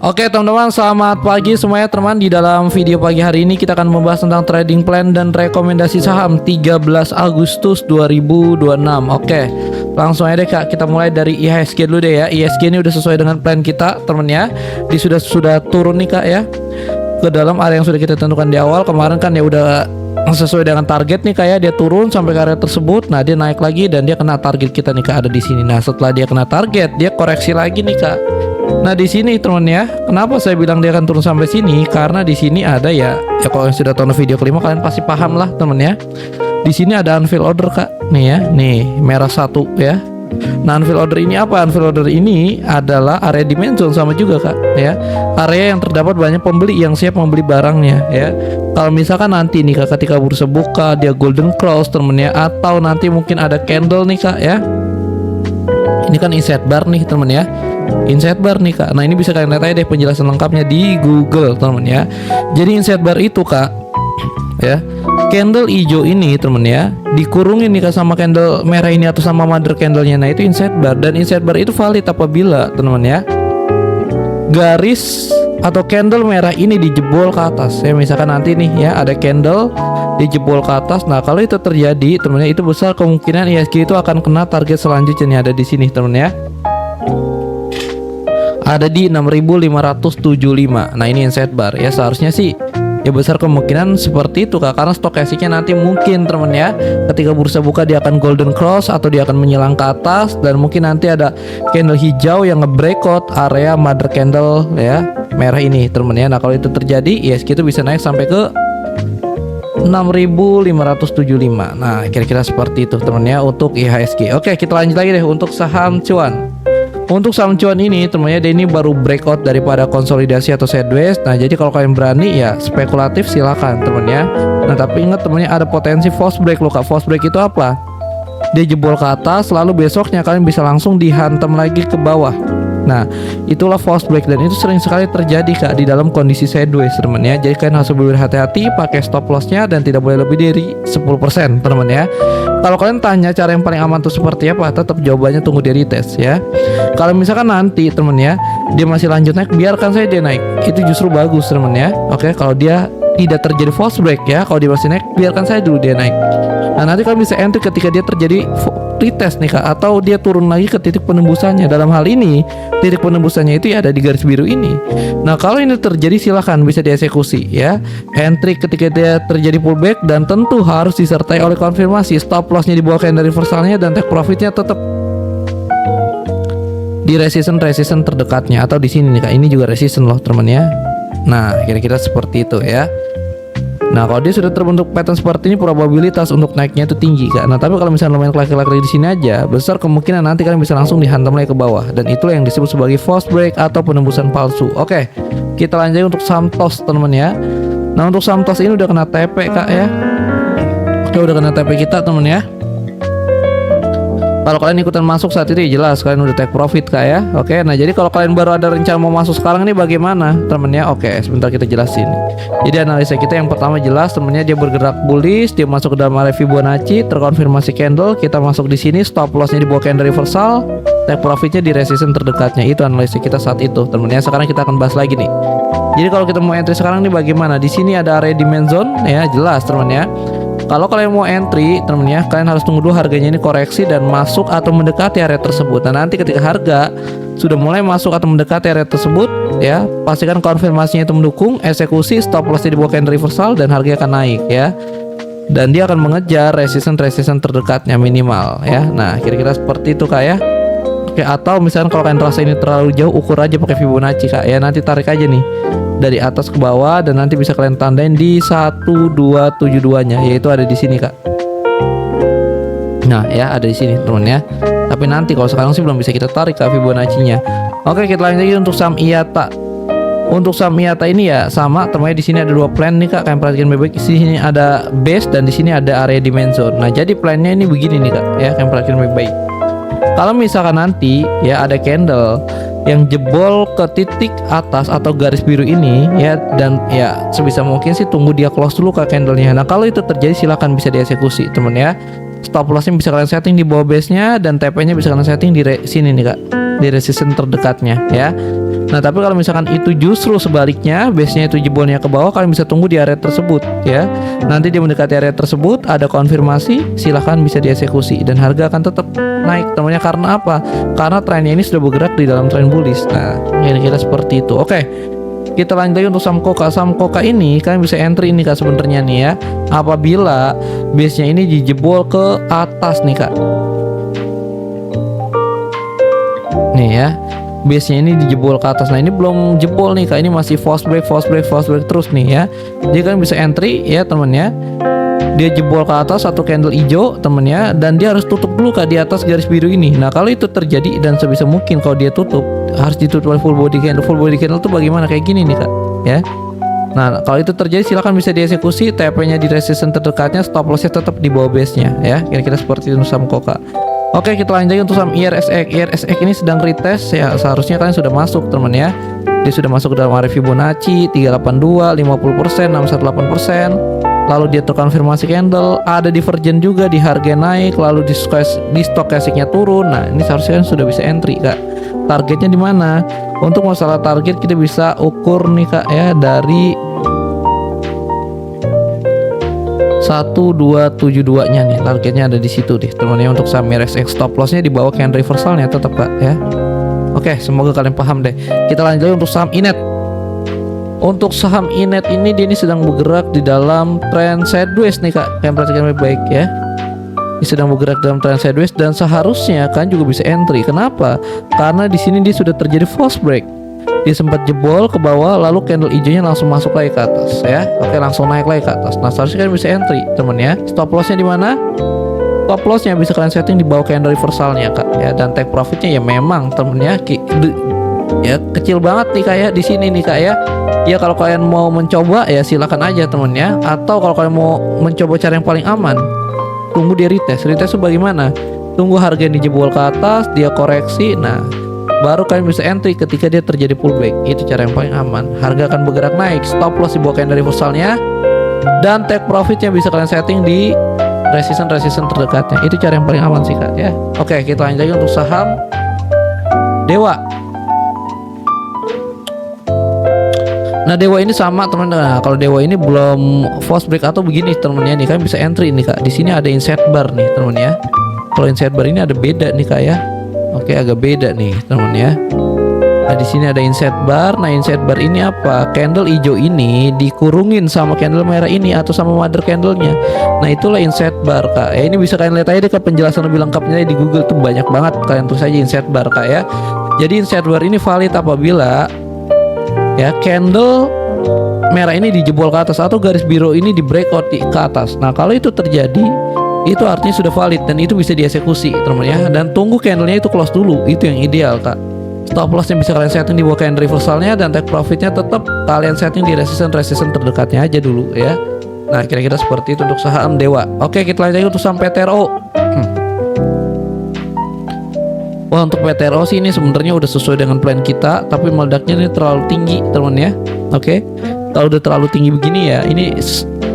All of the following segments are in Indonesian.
Oke teman-teman, selamat pagi semuanya teman. Di dalam video pagi hari ini kita akan membahas tentang trading plan dan rekomendasi saham 13 Agustus 2026. Oke, langsung aja deh Kak, kita mulai dari IHSG dulu deh ya. IHSG ini udah sesuai dengan plan kita temen ya. Di sudah turun nih Kak ya, ke dalam area yang sudah kita tentukan di awal. Kemarin kan ya udah sesuai dengan target nih Kak ya, dia turun sampai ke area tersebut. Nah dia naik lagi dan dia kena target kita nih Kak, ada di sini. Nah setelah dia kena target, dia koreksi lagi nih Kak. Nah di sini teman ya, kenapa saya bilang dia akan turun sampai sini? Karena di sini ada ya kalau yang sudah tonton video kelima kalian pasti paham lah teman ya. Di sini ada unfill order Kak, nih ya, nih merah satu ya. Nah unfill order ini apa? Unfill order ini adalah area demand zone sama juga Kak ya. Area yang terdapat banyak pembeli yang siap membeli barangnya ya. Kalau misalkan nanti nih Kak, ketika bursa buka dia golden cross temen ya, atau nanti mungkin ada candle nih Kak ya. Ini kan insight bar nih temen ya, insight bar nih Kak. Nah ini bisa kalian lihat aja deh penjelasan lengkapnya di Google temen ya. Jadi insight bar itu Kak ya, candle hijau ini temen ya, dikurungin nih Kak sama candle merah ini atau sama mother candlenya. Nah itu insight bar, dan insight bar itu valid apabila temen ya garis atau candle merah ini dijebol ke atas ya. Misalkan nanti nih ya ada candle dijebol ke atas. Nah kalau itu terjadi temennya, itu besar kemungkinan IHSG itu akan kena target selanjutnya nih, ada di sini temen ya, ada di 6575. Nah ini insight bar ya, seharusnya sih ya besar kemungkinan seperti itu Kak, karena stokastiknya nanti mungkin temen ya ketika bursa buka dia akan golden cross atau dia akan menyelang ke atas, dan mungkin nanti ada candle hijau yang nge-breakout area mother candle ya merah ini temen ya. Nah kalau itu terjadi IHSG itu bisa naik sampai ke 6575. Nah kira-kira seperti itu temen ya untuk IHSG. Oke kita lanjut lagi deh untuk saham cuan. Untuk saham cuan ini temennya, dia ini baru breakout daripada konsolidasi atau sideways. Nah jadi kalau kalian berani ya spekulatif silakan temen ya. Nah tapi ingat temennya, ada potensi false break loh Kak. False break itu apa? Dia jebol ke atas lalu besoknya kalian bisa langsung dihantam lagi ke bawah. Nah itulah false break, dan itu sering sekali terjadi Kak di dalam kondisi sideways temen ya. Jadi kalian harus berhati-hati, pakai stop lossnya, dan tidak boleh lebih dari 10% temen ya. Kalau kalian tanya cara yang paling aman tuh seperti apa, tetap jawabannya tunggu di retest ya. Kalau misalkan nanti temen ya dia masih lanjut naik, biarkan saya dia naik, itu justru bagus temen ya. Oke, kalau dia tidak terjadi false break ya, kalau dia masih naik biarkan saya dulu dia naik. Nah nanti kalian bisa entry ketika dia terjadi retest nih Kak, atau dia turun lagi ke titik penembusannya. Dalam hal ini titik penembusannya itu ya ada di garis biru ini. Nah kalau ini terjadi silahkan bisa dieksekusi ya. Entry ketika dia terjadi pullback, dan tentu harus disertai oleh konfirmasi stop lossnya di bawah candle reversalnya, dan take profitnya tetap di resistance terdekatnya atau di sini nih Kak. Ini juga resistance loh teman ya. Nah kira-kira seperti itu ya. Nah kalau dia sudah terbentuk pattern seperti ini, probabilitas untuk naiknya itu tinggi Kak. Nah tapi kalau misalnya lumayan kelak-kelak di sini aja, besar kemungkinan nanti kalian bisa langsung dihantam lagi ke bawah, dan itulah yang disebut sebagai false break atau penembusan palsu. Oke, kita lanjut untuk saham TOS teman ya. Nah untuk saham TOS ini udah kena TP Kak ya. Oke, udah kena TP kita teman ya. Kalau kalian ikutan masuk saat itu ya jelas kalian udah take profit Kak ya. Oke, nah jadi kalau kalian baru ada rencana mau masuk sekarang ini bagaimana temennya? Oke, sebentar kita jelasin. Jadi analisa kita yang pertama jelas temennya, dia bergerak bullish, dia masuk ke dalam area Fibonacci, terkonfirmasi candle, kita masuk di sini, stop lossnya di bawah candle reversal, take profitnya di resistance terdekatnya. Itu analisa kita saat itu temennya. Sekarang kita akan bahas lagi nih. Jadi kalau kita mau entry sekarang nih bagaimana? Di sini ada area demand zone ya, jelas temennya. Kalau kalian mau entry temen ya, kalian harus tunggu dulu harganya ini koreksi dan masuk atau mendekati area tersebut. Nah nanti ketika harga sudah mulai masuk atau mendekati area tersebut ya, pastikan konfirmasinya itu mendukung, eksekusi stop loss di bawah candle reversal, dan harga akan naik ya. Dan dia akan mengejar resistance terdekatnya minimal ya. Nah kira-kira seperti itu Kak ya. Oke, atau misalnya kalau kalian rasa ini terlalu jauh, ukur aja pakai Fibonacci Kak ya. Nanti tarik aja nih dari atas ke bawah, dan nanti bisa kalian tandain di 1272-nya, yaitu ada di sini Kak. Nah ya ada di sini teman ya. Tapi nanti kalau sekarang sih belum bisa kita tarik Kak Fibonacci-nya. Oke, kita lanjut lagi untuk saham IATA. Untuk saham IATA ini ya sama teman, di sini ada dua plan nih Kak. Kalian perhatikan baik-baik. Di sini ada base dan di sini ada area demand zone. Nah jadi plannya ini begini nih Kak ya, kalian perhatikan baik-baik. Kalau misalkan nanti ya ada candle yang jebol ke titik atas atau garis biru ini ya, dan ya sebisa mungkin sih tunggu dia close dulu Kak candlenya. Nah kalau itu terjadi silakan bisa dieksekusi temen ya. Stop lossnya bisa kalian setting di bawah base nya, dan TP nya bisa kalian setting di sini nih Kak, di resistance terdekatnya ya. Nah tapi kalau misalkan itu justru sebaliknya, base-nya itu jebolnya ke bawah, kalian bisa tunggu di area tersebut ya. Nanti dia mendekati area tersebut, ada konfirmasi, silahkan bisa dieksekusi dan harga akan tetap naik temannya. Karena apa? Karena trennya ini sudah bergerak di dalam tren bullish. Nah kira-kira seperti itu. Oke, kita lanjut lagi untuk saham Koka. Saham Koka ini kalian bisa entry ini Kak sebenarnya nih ya, apabila base-nya ini dijebol ke atas nih Kak. Nih ya, base-nya ini dijebol ke atas. Nah ini belum jebol nih Kak, ini masih false break terus nih ya. Jadi kalian bisa entry ya temennya. Dia jebol ke atas satu candle hijau temennya, dan dia harus tutup dulu Kak di atas garis biru ini. Nah kalau itu terjadi, dan sebisa mungkin kalau dia tutup harus ditutup oleh full body candle. Full body candle tuh bagaimana? Kayak gini nih Kak ya. Nah kalau itu terjadi silahkan bisa dieksekusi, TP-nya di resistance terdekatnya, stop loss-nya tetap di bawah base-nya ya. Kira-kira seperti itu saham Koka. Oke, kita lanjut lagi untuk saham IRSX. IRSX ini sedang retest ya, seharusnya kalian sudah masuk teman ya. Dia sudah masuk ke dalam area Fibonacci 382, 50%, 618%. Lalu dia terkonfirmasi candle, ada divergen juga di harga naik, lalu di stokastiknya turun. Nah, ini seharusnya kan sudah bisa entry Kak. Targetnya di mana? Untuk masalah target kita bisa ukur nih Kak ya, dari 1272 nya nih, targetnya ada di situ deh teman-teman. Untuk saham IRSX stop lossnya di bawah candle reversalnya tetap Kak ya. Oke, semoga kalian paham deh. Kita lanjut lagi untuk saham Inet. Untuk saham Inet ini, dia ini sedang bergerak di dalam trend sideways nih Kak. Kalian perhatikan baik-baik ya. Ini sedang bergerak dalam trend sideways dan seharusnya kan juga bisa entry. Kenapa? Karena di sini dia sudah terjadi false break. Dia sempat jebol ke bawah, lalu candle hijaunya langsung masuk lagi ke atas ya. Oke, langsung naik lagi ke atas. Nah, seharusnya kalian bisa entry temen ya. Stop lossnya di mana? Stop lossnya bisa kalian setting di bawah candle reversalnya Kak ya. Dan take profitnya ya memang temennya ya kecil banget nih Kak ya, di sini nih Kak ya. Ya kalau kalian mau mencoba ya silakan aja temennya. Atau kalau kalian mau mencoba cara yang paling aman, tunggu dia retest. Retest itu bagaimana? Tunggu harga yang dijebol ke atas, dia koreksi. Nah baru kalian bisa entry ketika dia terjadi pullback. Itu cara yang paling aman. Harga akan bergerak naik, stop loss di bawah candle reversalnya, dan take profitnya bisa kalian setting di resistance terdekatnya. Itu cara yang paling aman sih Kak ya. Oke, kita lanjut lagi untuk saham Dewa. Nah Dewa ini sama teman-teman. Nah, kalau Dewa ini belum false break atau begini teman-teman nih, kalian bisa entry nih Kak. Di sini ada inset bar nih teman ya. Kalau inset bar ini ada beda nih Kak ya. Oke, agak beda nih teman ya. Nah di sini ada inset bar. Nah inset bar ini apa? Candle hijau ini dikurungin sama candle merah ini atau sama mother candlenya. Nah itulah inset bar Kak. Ya ini bisa kalian lihat aja deh Kak, penjelasan lebih lengkapnya di Google tuh banyak banget. Kalian tulis aja inset bar Kak ya. Jadi inset bar ini valid apabila ya candle merah ini dijebol ke atas atau garis biru ini di breakout ke atas. Nah kalau itu terjadi, itu artinya sudah valid dan itu bisa dieksekusi teman ya. Dan tunggu candlenya itu close dulu, itu yang ideal Kak. Stop lossnya bisa kalian setting di bawah candle reversalnya, dan take profitnya tetap kalian setting di resistance terdekatnya aja dulu ya. Nah kira-kira seperti itu untuk saham Dewa. Oke, kita lanjut lagi untuk saham PTRO. Wah, untuk PTRO sih ini sebenarnya udah sesuai dengan plan kita, tapi meledaknya ini terlalu tinggi teman ya. Oke, kalau udah terlalu tinggi begini ya, ini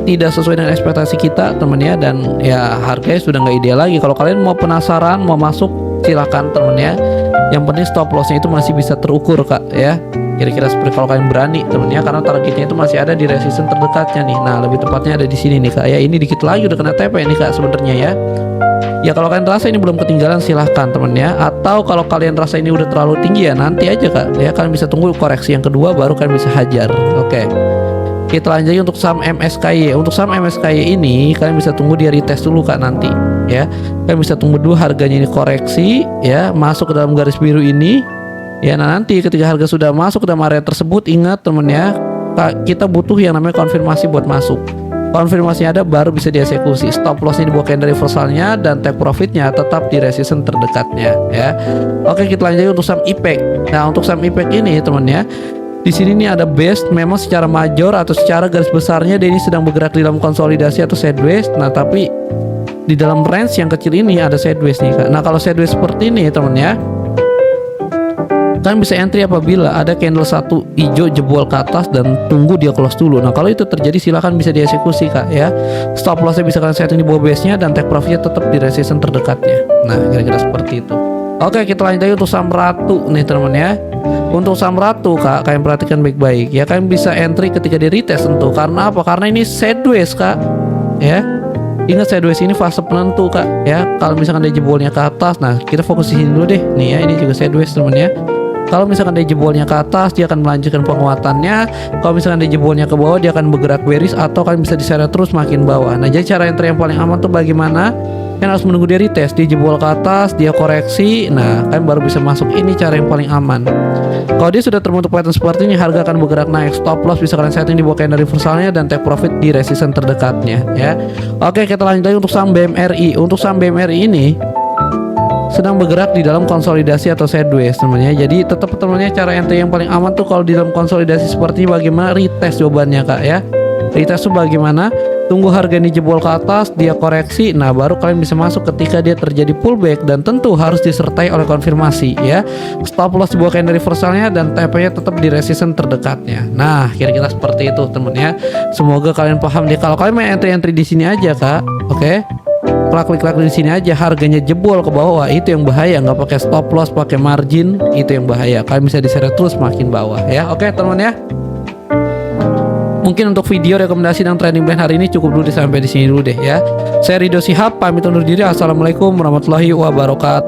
tidak sesuai dengan ekspektasi kita teman ya, dan ya harganya sudah nggak ideal lagi. Kalau kalian mau penasaran mau masuk, silakan teman ya. Yang penting stop lossnya itu masih bisa terukur Kak ya. Kira-kira seperti kalau kalian berani teman ya, karena targetnya itu masih ada di resistance terdekatnya nih. Nah lebih tepatnya ada di sini nih Kak ya. Ini dikit lagi udah kena TP nih Kak sebenarnya ya. Ya kalau kalian rasa ini belum ketinggalan silahkan temen ya. Atau kalau kalian rasa ini udah terlalu tinggi ya nanti aja Kak ya, kalian bisa tunggu koreksi yang kedua baru kalian bisa hajar. Oke, kita lanjut lagi untuk saham MSKY. Untuk saham MSKY ini kalian bisa tunggu dia retest dulu Kak nanti ya. Kalian bisa tunggu dulu harganya ini koreksi ya, masuk ke dalam garis biru ini ya. Nah nanti ketika harga sudah masuk ke dalam area tersebut, ingat temen ya Kak, kita butuh yang namanya konfirmasi buat masuk. Konfirmasinya ada baru bisa dieksekusi. Stop lossnya di bawah candle reversalnya, dan take profitnya tetap di resistance terdekatnya ya. Oke, kita lanjut untuk saham IPEC. Nah untuk saham IPEC ini teman ya, di sini nih ada base, memang secara major atau secara garis besarnya dia ini sedang bergerak di dalam konsolidasi atau sideways. Nah tapi di dalam range yang kecil ini ada sideways nih Kak. Nah kalau sideways seperti ini teman ya, kalian bisa entry apabila ada candle satu hijau jebol ke atas dan tunggu dia close dulu. Nah kalau itu terjadi silahkan bisa dieksekusi Kak ya. Stop lossnya bisa kalian setting di bawah base nya, dan take profitnya tetap di resistance terdekatnya. Nah kira-kira seperti itu. Oke, kita lanjut lagi untuk saham Ratu nih teman ya. Untuk saham Ratu kak, kalian perhatikan baik-baik ya. Kalian bisa entry ketika di retest tentu. Karena apa? Karena ini sideways kak ya. Ingat sideways ini fase penentu kak ya. Kalau misalkan dia jebolnya ke atas, nah kita fokus di sini dulu deh. Nih ya, ini juga sideways teman ya. Kalau misalkan dia jebolnya ke atas, dia akan melanjutkan penguatannya. Kalau misalkan dia jebolnya ke bawah, dia akan bergerak bearish atau kalian bisa diseret terus makin bawah. Nah, jadi cara entry yang paling aman tuh bagaimana? Kan harus menunggu dia retest, dia jebol ke atas, dia koreksi. Nah, kalian baru bisa masuk. Ini cara yang paling aman. Kalau dia sudah terbentuk pattern seperti ini, harga akan bergerak naik. Stop loss bisa kalian setting di bawah candle reversalnya dan take profit di resistance terdekatnya ya. Oke, kita lanjut lagi untuk saham BMRI. Untuk saham BMRI ini sedang bergerak di dalam konsolidasi atau sideways temannya. Jadi tetap temannya cara entry yang paling aman tuh kalau di dalam konsolidasi seperti ini bagaimana? Retest jawabannya kak ya. Retest tuh bagaimana? Tunggu harga ini jebol ke atas, dia koreksi. Nah, baru kalian bisa masuk ketika dia terjadi pullback dan tentu harus disertai oleh konfirmasi ya. Stop loss di bawah candle reversalnya dan TP-nya tetap di resistance terdekatnya. Nah, kira-kira seperti itu temennya. Semoga kalian paham deh. Kalau kalian main entry di sini aja kak, oke? Klik di sini aja, harganya jebol ke bawah, itu yang bahaya. Nggak pakai stop loss, pakai margin, itu yang bahaya. Kalian bisa diseret terus makin bawah ya. Oke teman ya. Mungkin untuk video rekomendasi dan trading plan hari ini cukup dulu sampai di sini dulu deh ya. Saya Rido Shihab pamit undur diri. Assalamualaikum warahmatullahi wabarakatuh.